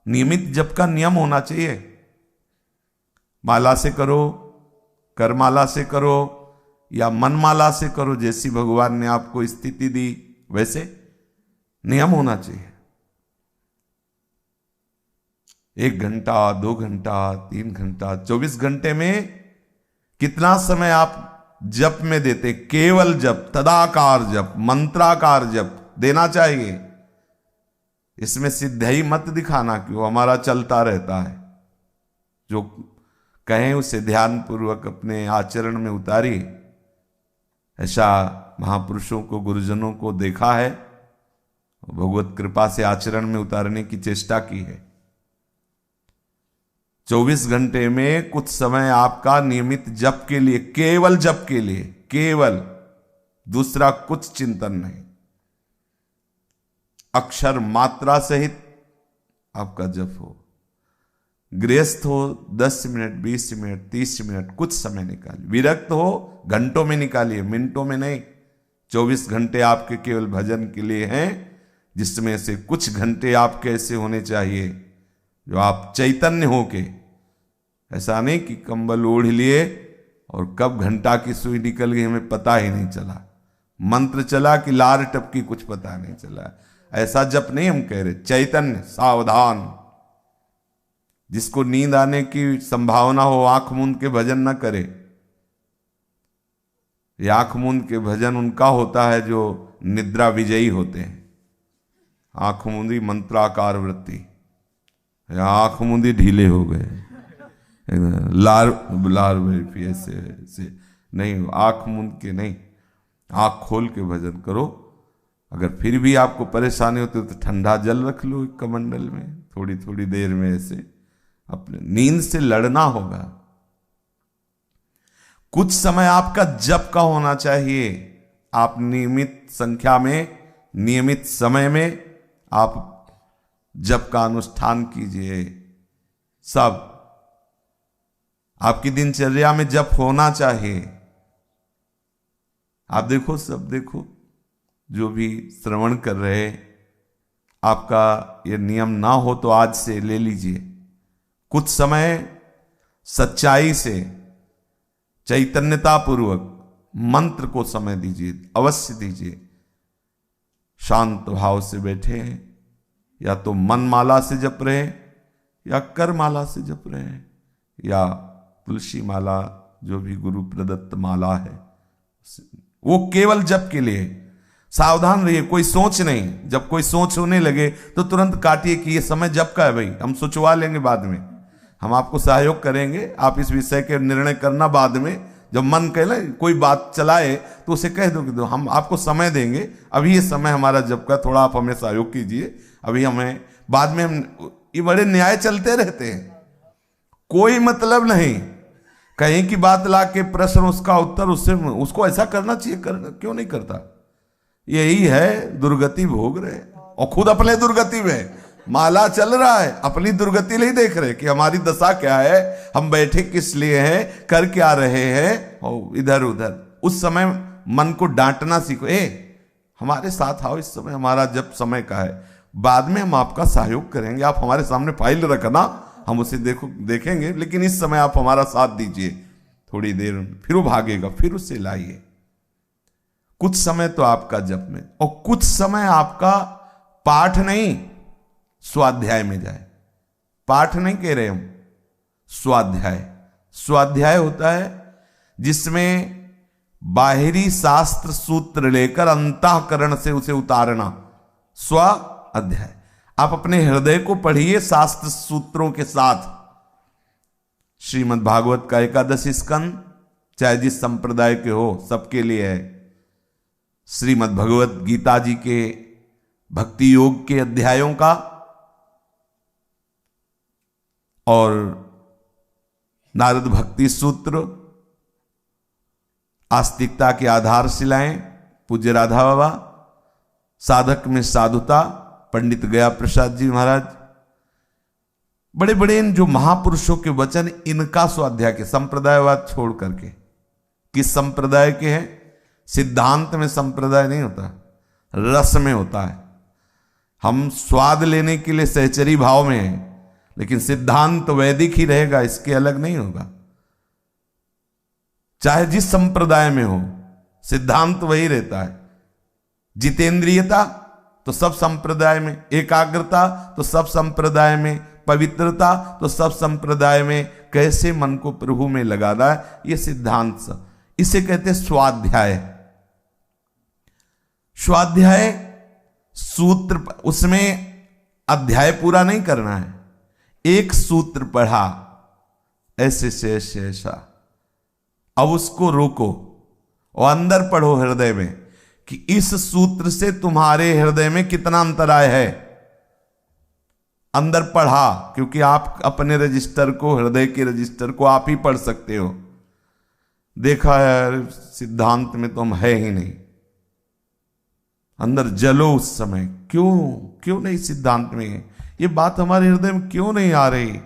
नियमित जप का नियम होना चाहिए। माला से करो, करमाला से करो या मनमाला से करो, जैसी भगवान ने आपको स्थिति दी वैसे नियम होना चाहिए। 1 घंटा, 2 घंटा, 3 घंटा, 24 घंटे में कितना समय आप जप में देते? केवल जप, तदाकार जप, मंत्राकार जप देना चाहिए। इसमें सिद्धाई मत दिखाना कि वो हमारा चलता रहता है। जो कहें उसे ध्यान पूर्वक अपने आचरण में उतारिए। ऐसा महापुरुषों को, गुरुजनों को देखा है, भगवत कृपा से आचरण में उतारने की चेष्टा की है। 24 घंटे में कुछ समय आपका नियमित जप के लिए, केवल जप के लिए, केवल, दूसरा कुछ चिंतन नहीं, अक्षर मात्रा सहित आपका जप हो। गृहस्थ हो 10 मिनट, 20 मिनट, 30 मिनट, कुछ समय निकालिए। विरक्त हो घंटों में निकालिए, मिनटों में नहीं। 24 घंटे आपके केवल भजन के लिए हैं, जिसमें से कुछ घंटे आपके ऐसे होने चाहिए जो आप चैतन्य होके, ऐसा नहीं कि कंबल ओढ़ लिए और कब घंटा की सुई निकल गई हमें पता ही नहीं चला, मंत्र चला कि लार टपकी कुछ पता नहीं चला। ऐसा जप नहीं हम कह रहे। चैतन्य, सावधान। जिसको नींद आने की संभावना हो आंख मूंद के भजन न करे। ये आंख मूंद के भजन उनका होता है जो निद्रा विजयी होते हैं। आंख मूंदी मंत्राकार वृत्ति, आंख मूंदी ढीले हो गए, लार ऐसे नहीं, आंख मूंद के नहीं, आंख खोल के भजन करो। अगर फिर भी आपको परेशानी होती है तो ठंडा जल रख लो एक कमंडल में, थोड़ी थोड़ी देर में ऐसे अपने नींद से लड़ना होगा। कुछ समय आपका जप का होना चाहिए। आप नियमित संख्या में, नियमित समय में आप जप का अनुष्ठान कीजिए। सब आपकी दिनचर्या में जप होना चाहिए। आप देखो, सब देखो, जो भी श्रवण कर रहे, आपका ये नियम ना हो तो आज से ले लीजिए। कुछ समय सच्चाई से, चैतन्यता पूर्वक मंत्र को समय दीजिए, अवश्य दीजिए। शांत भाव से बैठे हैं, या तो मनमाला से जप रहे या करमाला से जप रहे हैं, या तुलसी माला, जो भी गुरु प्रदत्त माला है, वो केवल जप के लिए। सावधान रहिए, कोई सोच नहीं। जब कोई सोच होने लगे तो तुरंत काटिए कि ये समय जप का है भाई, हम सोचवा लेंगे बाद में, हम आपको सहयोग करेंगे, आप इस विषय के निर्णय करना बाद में। जब मन कहे कोई बात चलाए तो उसे कह दो कि हम आपको समय देंगे, अभी ये समय हमारा जप का, थोड़ा आप हमें सहयोग कीजिए, अभी हमें, बाद में हम। ये बड़े न्याय चलते रहते हैं, कोई मतलब नहीं। कहीं की बात ला के प्रश्न, उसका उत्तर, उससे उसको ऐसा करना चाहिए, क्यों नहीं करता? यही है, दुर्गति भोग रहे और खुद अपने दुर्गति में। माला चल रहा है, अपनी दुर्गति नहीं देख रहे कि हमारी दशा क्या है, हम बैठे किस लिए हैं, कर क्या रहे हैं, और इधर उधर। उस समय मन को डांटना सीखो, हमारे साथ आओ, इस समय हमारा जब समय का है, बाद में हम आपका सहयोग करेंगे, आप हमारे सामने फाइल रखना, हम उसे देखेंगे, लेकिन इस समय आप हमारा साथ दीजिए। थोड़ी देर में फिर वो भागेगा, फिर उसे लाइए। कुछ समय तो आपका जप में, और कुछ समय आपका पाठ नहीं, स्वाध्याय में जाए। पाठ नहीं कह रहे हम, स्वाध्याय। स्वाध्याय होता है जिसमें बाहरी शास्त्र सूत्र लेकर अंतःकरण से उसे उतारना, स्व अध्याय। आप अपने हृदय को पढ़िए शास्त्र सूत्रों के साथ। श्रीमद् भागवत का 11 स्कंद, चाहे जिस संप्रदाय के हो, सबके लिए है। श्रीमद् भगवत गीता जी के भक्ति योग के अध्यायों का, और नारद भक्ति सूत्र, आस्तिकता की आधारशिलाएं, पूज्य राधा बाबा, साधक में साधुता, पंडित गया प्रसाद जी महाराज, बड़े बड़े इन जो महापुरुषों के वचन, इनका स्वाध्याय के, संप्रदायवाद छोड़ करके। किस संप्रदाय के हैं? सिद्धांत में संप्रदाय नहीं होता, रस में होता है। हम स्वाद लेने के लिए सहचरी भाव में हैं, लेकिन सिद्धांत वैदिक ही रहेगा, इसके अलग नहीं होगा। चाहे जिस संप्रदाय में हो, सिद्धांत वही रहता है। जितेंद्रियता तो सब संप्रदाय में, एकाग्रता तो सब संप्रदाय में, पवित्रता तो सब संप्रदाय में। कैसे मन को प्रभु में लगाना है, यह सिद्धांत सब, इसे कहते हैं स्वाध्याय। स्वाध्याय सूत्र, उसमें अध्याय पूरा नहीं करना है, एक सूत्र पढ़ा ऐसे से ऐसा, अब उसको रोको और अंदर पढ़ो हृदय में कि इस सूत्र से तुम्हारे हृदय में कितना अंतराय है। अंदर पढ़ा, क्योंकि आप अपने रजिस्टर को, हृदय के रजिस्टर को आप ही पढ़ सकते हो। देखा है सिद्धांत में तो हम है ही नहीं, अंदर जलो उस समय। क्यों नहीं सिद्धांत में है? ये बात हमारे हृदय में क्यों नहीं आ रही?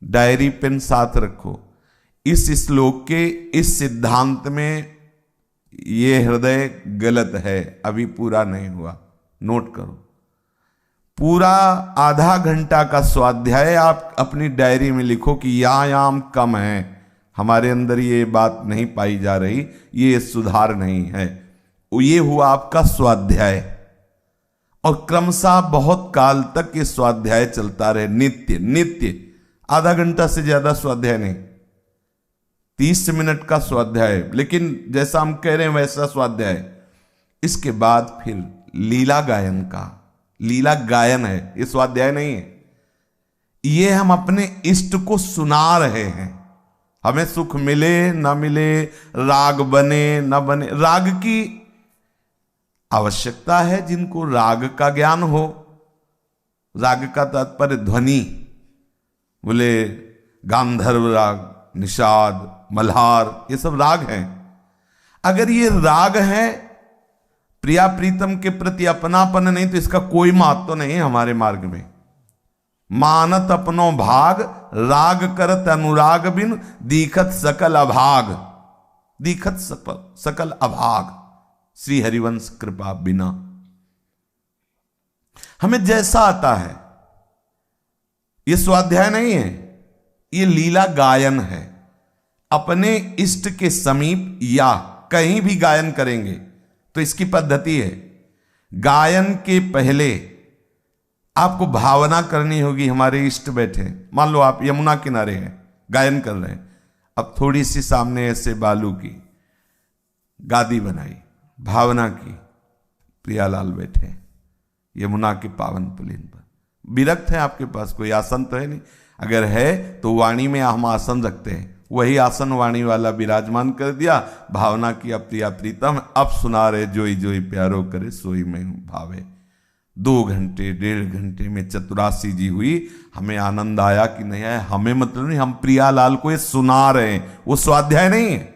डायरी पेन साथ रखो, इस श्लोक के इस सिद्धांत में ये हृदय गलत है, अभी पूरा नहीं हुआ, नोट करो। पूरा आधा घंटा का स्वाध्याय आप अपनी डायरी में लिखो कि याम कम है, हमारे अंदर ये बात नहीं पाई जा रही, ये सुधार नहीं है। ये हुआ आपका स्वाध्याय। और क्रमशः बहुत काल तक ये स्वाध्याय चलता रहे, नित्य। आधा घंटा से ज्यादा स्वाध्याय नहीं, 30 मिनट का स्वाध्याय, लेकिन जैसा हम कह रहे हैं वैसा स्वाध्याय। इसके बाद फिर लीला गायन का, लीला गायन है, ये स्वाध्याय नहीं है। ये हम अपने इष्ट को सुना रहे हैं, हमें सुख मिले ना मिले, राग बने ना बने। राग की आवश्यकता है जिनको राग का ज्ञान हो। राग का तात्पर्य ध्वनि, बोले गांधर्व राग, निषाद, मल्हार, ये सब राग हैं। अगर ये राग है, प्रिया प्रीतम के प्रति अपनापन नहीं, तो इसका कोई महत्व तो नहीं हमारे मार्ग में। मानत अपनो भाग, राग करत अनुराग बिन, दीखत सकल अभाग, दीखत सकल अभाग, श्री हरिवंश कृपा बिना। हमें जैसा आता है, ये स्वाध्याय नहीं है, ये लीला गायन है। अपने इष्ट के समीप या कहीं भी गायन करेंगे तो इसकी पद्धति है। गायन के पहले आपको भावना करनी होगी, हमारे इष्ट बैठे। मान लो आप यमुना किनारे हैं, गायन कर रहे हैं, अब थोड़ी सी सामने ऐसे बालू की गादी बनाई, भावना की, प्रियालाल बैठे यमुना के पावन पुलिन पर। विरक्त है आपके पास, कोई आसन तो है नहीं। अगर है तो वाणी में हम आसन रखते हैं, वही आसन वाणी वाला विराजमान कर दिया, भावना की प्रिया प्रीतम अब सुना रहे, जोई जोई प्यारो करे सोई में भावे। 2 घंटे 1.5 घंटे में चतुरासी जी हुई। हमें आनंद आया कि नहीं आया हमें मतलब नहीं, हम प्रियालाल को ये सुना रहे हैं, वो स्वाध्याय नहीं है।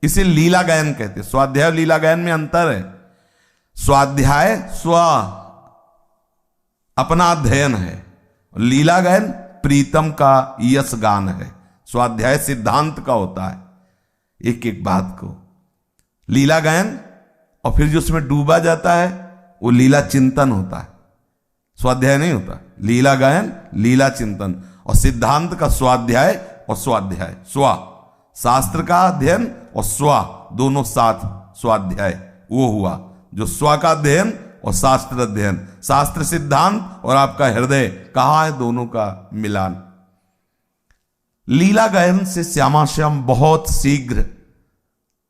इसे लीला गायन कहते हैं। स्वाध्याय और लीला गायन में अंतर है। स्वाध्याय स्व अपना अध्ययन है, लीला गायन प्रीतम का यश गान है। स्वाध्याय सिद्धांत का होता है, एक एक बात को। लीला गायन और फिर जो उसमें डूबा जाता है वो लीला चिंतन होता है, स्वाध्याय नहीं होता। लीला गायन, लीला चिंतन। और सिद्धांत का स्वाध्याय और स्वाध्याय, स्वा शास्त्र का अध्ययन और स्वा दोनों साथ स्वाध्याय, वो हुआ जो स्वा का अध्ययन और शास्त्र अध्ययन। शास्त्र सिद्धांत और आपका हृदय कहाँ है, दोनों का मिलान। लीला गायन से श्यामा श्याम बहुत शीघ्र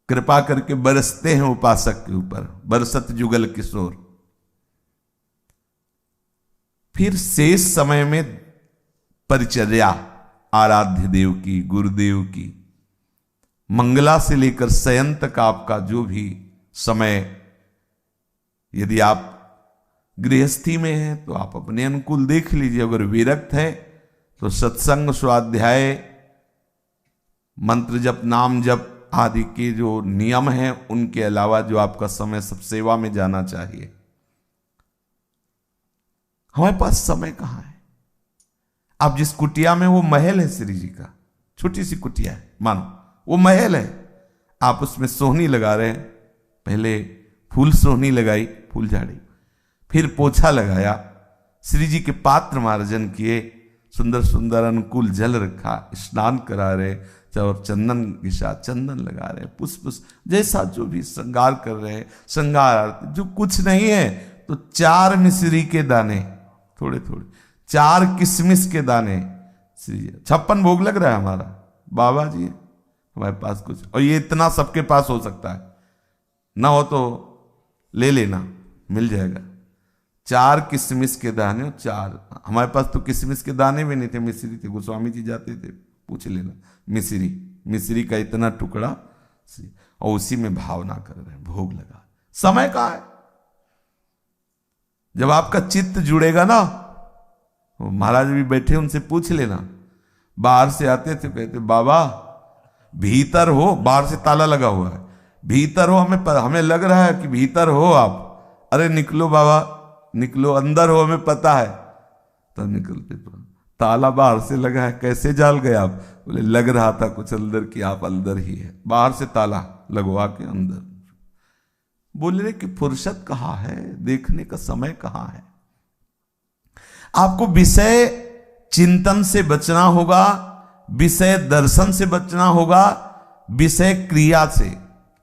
कृपा करके बरसते हैं उपासक के ऊपर, बरसत जुगल किशोर। फिर शेष समय में परिचर्या आराध्य देव की, गुरुदेव की, मंगला से लेकर शयन तक आपका जो भी समय, यदि आप गृहस्थी में हैं तो आप अपने अनुकूल देख लीजिए। अगर विरक्त है तो सत्संग, स्वाध्याय, मंत्र जप, नाम जप आदि के जो नियम हैं उनके अलावा जो आपका समय सब सेवा में जाना चाहिए। हमारे पास समय कहां है? आप जिस कुटिया में, वो महल है श्री जी का, छोटी सी कुटिया है मानो, वो महल है। आप उसमें सोहनी लगा रहे हैं, पहले फूल सोहनी लगाई, फूल झाड़ी, फिर पोछा लगाया, श्री जी के पात्र मार्जन किए, सुंदर सुंदर अनुकूल जल रखा, स्नान करा रहे और चंदन के साथ चंदन लगा रहे, पुष्प जैसा जो भी श्रृंगार कर रहे हैं, श्रृंगार आरती। जो कुछ नहीं है तो 4 मिश्री के दाने, थोड़े थोड़े 4 किशमिश के दाने, 56 भोग लग रहा है हमारा, बाबा जी हमारे पास कुछ, और ये इतना सबके पास हो सकता है, ना हो तो ले लेना, मिल जाएगा। 4 किशमिश के दाने, 4, हमारे पास तो किशमिश के दाने भी नहीं थे, मिश्री थे, गोस्वामी जी जाते थे, पूछ लेना। मिश्री का इतना टुकड़ा, और उसी में भावना कर रहे हैं, भोग लगा। समय कहाँ है? जब आपका चित्त जुड़ेगा ना, महाराज भी बैठे, उनसे पूछ लेना। बाहर से आते थे, कहते बाबा भीतर हो, बाहर से ताला लगा हुआ है, भीतर हो, हमें लग रहा है कि भीतर हो आप। अरे निकलो बाबा, निकलो, अंदर हो, हमें पता है। तब निकलते, ताला बाहर से लगा है, कैसे जाल गए आप? बोले लग रहा था कुछ अंदर कि आप अंदर ही है, बाहर से ताला लगवा के अंदर। बोले रे कि फुर्सत कहाँ है, देखने का समय कहाँ है? आपको विषय चिंतन से बचना होगा, विषय दर्शन से बचना होगा, विषय क्रिया से।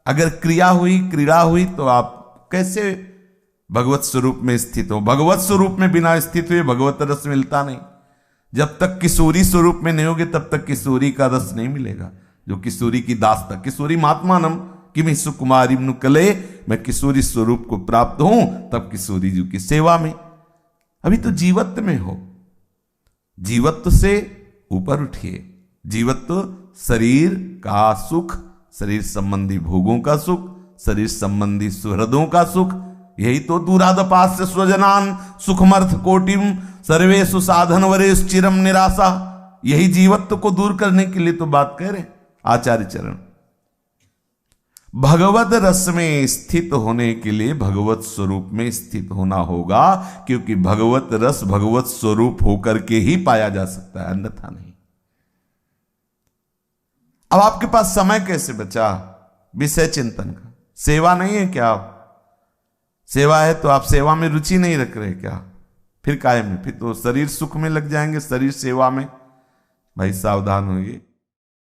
अगर क्रिया हुई, क्रीड़ा हुई, तो आप कैसे भगवत स्वरूप में स्थित हो? भगवत स्वरूप में बिना स्थित हुए भगवत रस मिलता नहीं। जब तक किशोरी स्वरूप में नहीं होगे तब तक किशोरी का रस नहीं मिलेगा। जो किशोरी की दास्ता, किशोरी महात्मानम किमि सुकुमारी नुकले, मैं किशोरी स्वरूप को प्राप्त हूं तब किशोरी जी की सेवा में। अभी तो जीवत्व में हो, जीवत्व से ऊपर उठिए। जीवत्व शरीर का सुख, शरीर संबंधी भोगों का सुख, शरीर संबंधी सुहृदों का सुख, यही तो दूरादपास्य स्वजनान सुखमर्थ कोटिम सर्वेषु साधन वरेश चिरम निराशा। यही जीवत्व को दूर करने के लिए तो बात कह रहे आचार्य चरण। भगवत रस में स्थित होने के लिए भगवत स्वरूप में स्थित होना होगा, क्योंकि भगवत रस भगवत स्वरूप होकर के ही पाया जा सकता है, अन्यथा नहीं। अब आपके पास समय कैसे बचा विषय चिंतन का? सेवा नहीं है क्या? आप सेवा है तो आप सेवा में रुचि नहीं रख रहे क्या? फिर काहे में? फिर तो शरीर सुख में लग जाएंगे, शरीर सेवा में। भाई सावधान होइए।